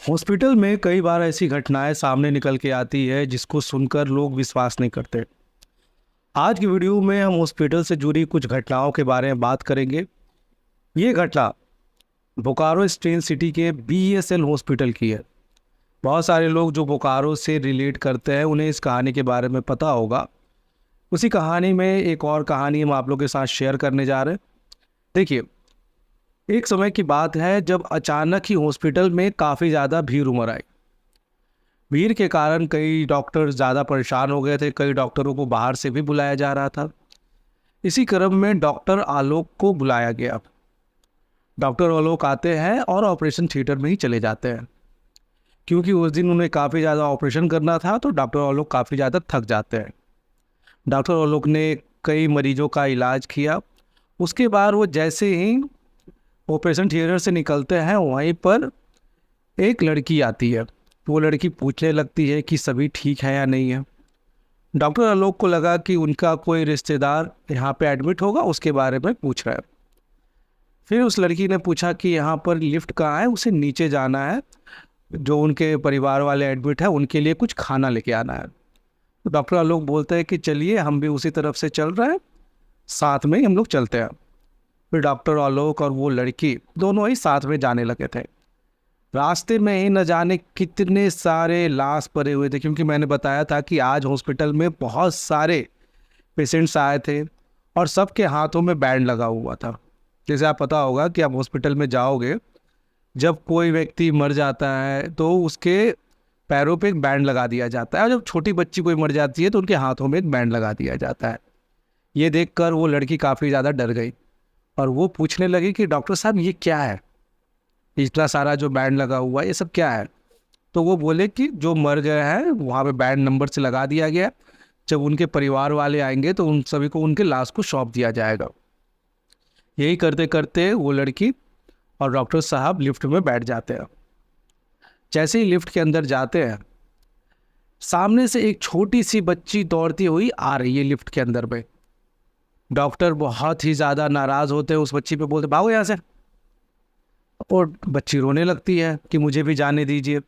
Hospital में कई बार ऐसी घटनाएं सामने निकल के आती है जिसको सुनकर लोग विश्वास नहीं करते। आज की वीडियो में हम हॉस्पिटल से जुड़ी कुछ घटनाओं के बारे में बात करेंगे। ये घटना बोकारो स्टेन सिटी के बीएसएल हॉस्पिटल की है। बहुत सारे लोग जो बोकारो से रिलेट करते हैं उन्हें इस कहानी के बारे में पता होगा। उसी कहानी में एक और कहानी हम आप लोगों के साथ शेयर करने जा रहे हैं। देखिए, एक समय की बात है जब अचानक ही हॉस्पिटल में काफ़ी ज़्यादा भीड़ उमड़ आई। भीड़ के कारण कई डॉक्टर ज़्यादा परेशान हो गए थे, कई डॉक्टरों को बाहर से भी बुलाया जा रहा था। इसी क्रम में डॉक्टर आलोक को बुलाया गया। डॉक्टर आलोक आते हैं और ऑपरेशन थिएटर में ही चले जाते हैं। क्योंकि उस दिन उन्हें काफ़ी ज़्यादा ऑपरेशन करना था तो डॉक्टर आलोक काफ़ी ज़्यादा थक जाते हैं। डॉक्टर आलोक ने कई मरीजों का इलाज किया। उसके बाद वो जैसे ही ऑपरेशन थिएटर से निकलते हैं वहीं पर एक लड़की आती है। वो लड़की पूछने लगती है कि सभी ठीक है या नहीं है। डॉक्टर आलोक को लगा कि उनका कोई रिश्तेदार यहाँ पे एडमिट होगा, उसके बारे में पूछ रहा है। फिर उस लड़की ने पूछा कि यहाँ पर लिफ्ट कहाँ है, उसे नीचे जाना है, जो उनके परिवार वाले एडमिट है उनके लिए कुछ खाना लेके आना है। तो डॉक्टर आलोक बोलते हैं कि चलिए हम भी उसी तरफ से चल रहे हैं, साथ में ही हम लोग चलते हैं। फिर डॉक्टर आलोक और वो लड़की दोनों ही साथ में जाने लगे थे। रास्ते में ही न जाने कितने सारे लाश पड़े हुए थे, क्योंकि मैंने बताया था कि आज हॉस्पिटल में बहुत सारे पेशेंट्स आए थे और सबके हाथों में बैंड लगा हुआ था। जैसे आप पता होगा कि आप हॉस्पिटल में जाओगे, जब कोई व्यक्ति मर जाता है तो उसके पैरों पे एक बैंड लगा दिया जाता है, और जब छोटी बच्ची कोई मर जाती है तो उनके हाथों में एक बैंड लगा दिया जाता है। ये देखकर वो लड़की काफ़ी ज़्यादा डर गई और वो पूछने लगी कि डॉक्टर साहब ये क्या है, इतना सारा जो बैंड लगा हुआ है ये सब क्या है। तो वो बोले कि जो मर गए हैं वहाँ पे बैंड नंबर से लगा दिया गया, जब उनके परिवार वाले आएंगे तो उन सभी को उनके लाश को सौंप दिया जाएगा। यही करते करते वो लड़की और डॉक्टर साहब लिफ्ट में बैठ जाते हैं। जैसे ही लिफ्ट के अंदर जाते हैं, सामने से एक छोटी सी बच्ची दौड़ती हुई आ रही है लिफ्ट के अंदर में। डॉक्टर बहुत ही ज़्यादा नाराज़ होते हैं, उस बच्ची पे बोलते भागो यहाँ से, और बच्ची रोने लगती है कि मुझे भी जाने दीजिए।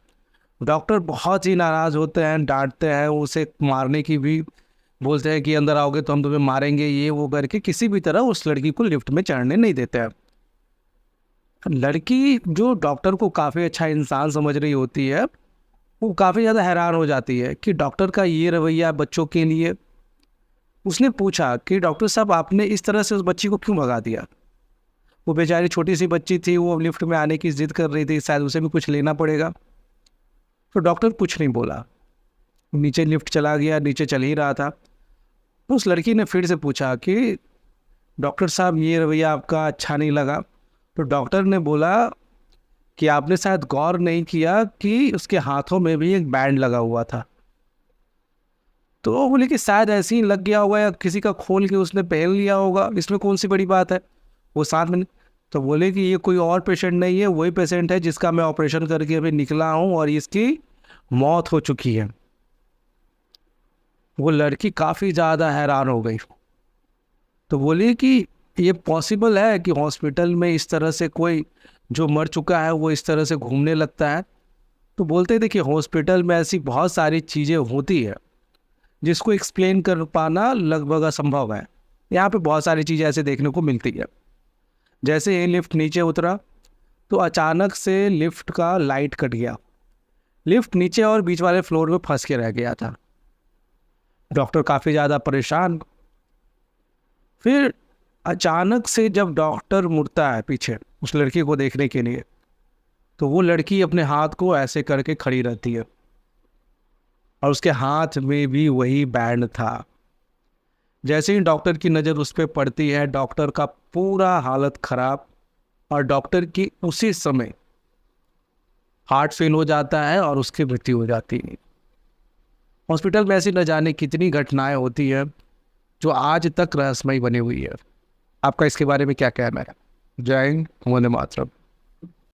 डॉक्टर बहुत ही नाराज़ होते हैं, डांटते हैं, उसे मारने की भी बोलते हैं कि अंदर आओगे तो हम तुम्हें मारेंगे, ये वो करके किसी भी तरह उस लड़की को लिफ्ट में चढ़ने नहीं देते हैं। लड़की जो डॉक्टर को काफ़ी अच्छा इंसान समझ रही होती है, वो काफ़ी ज़्यादा हैरान हो जाती है कि डॉक्टर का ये रवैया बच्चों के लिए। उसने पूछा कि डॉक्टर साहब आपने इस तरह से उस बच्ची को क्यों भगा दिया। वो बेचारी छोटी सी बच्ची थी, वो लिफ्ट में आने की जिद कर रही थी, शायद उसे भी कुछ लेना पड़ेगा। तो डॉक्टर कुछ नहीं बोला, नीचे लिफ्ट चला गया, नीचे चल ही रहा था। तो उस लड़की ने फिर से पूछा कि डॉक्टर साहब ये रवैया आपका अच्छा नहीं लगा। तो डॉक्टर ने बोला कि आपने शायद गौर नहीं किया कि उसके हाथों में भी एक बैंड लगा हुआ था। तो वो बोले कि शायद ऐसे ही लग गया होगा या किसी का खोल के उसने पहन लिया होगा, इसमें कौन सी बड़ी बात है। वो साथ में तो बोले कि ये कोई और पेशेंट नहीं है, वही पेशेंट है जिसका मैं ऑपरेशन करके अभी निकला हूँ और इसकी मौत हो चुकी है। वो लड़की काफ़ी ज़्यादा हैरान हो गई। तो बोली कि ये पॉसिबल है कि हॉस्पिटल में इस तरह से कोई जो मर चुका है वो इस तरह से घूमने लगता है। तो बोलते देखिए, हॉस्पिटल में ऐसी बहुत सारी चीज़ें होती है जिसको एक्सप्लेन कर पाना लगभग असंभव है। यहाँ पे बहुत सारी चीज़ें ऐसे देखने को मिलती है। जैसे ही लिफ्ट नीचे उतरा तो अचानक से लिफ्ट का लाइट कट गया। लिफ्ट नीचे और बीच वाले फ्लोर में फंस के रह गया था। डॉक्टर काफ़ी ज़्यादा परेशान। फिर अचानक से जब डॉक्टर मुड़ता है पीछे उस लड़की को देखने के लिए, तो वो लड़की अपने हाथ को ऐसे करके खड़ी रहती है और उसके हाथ में भी वही बैंड था। जैसे ही डॉक्टर की नज़र उस पर पड़ती है, डॉक्टर का पूरा हालत ख़राब, और डॉक्टर की उसी समय हार्ट फेल हो जाता है और उसकी मृत्यु हो जाती है। हॉस्पिटल में ऐसी न जाने कितनी घटनाएं होती है जो आज तक रहस्यमयी बनी हुई है। आपका इसके बारे में क्या कहना है? जय हिंद, वंदे मातरम।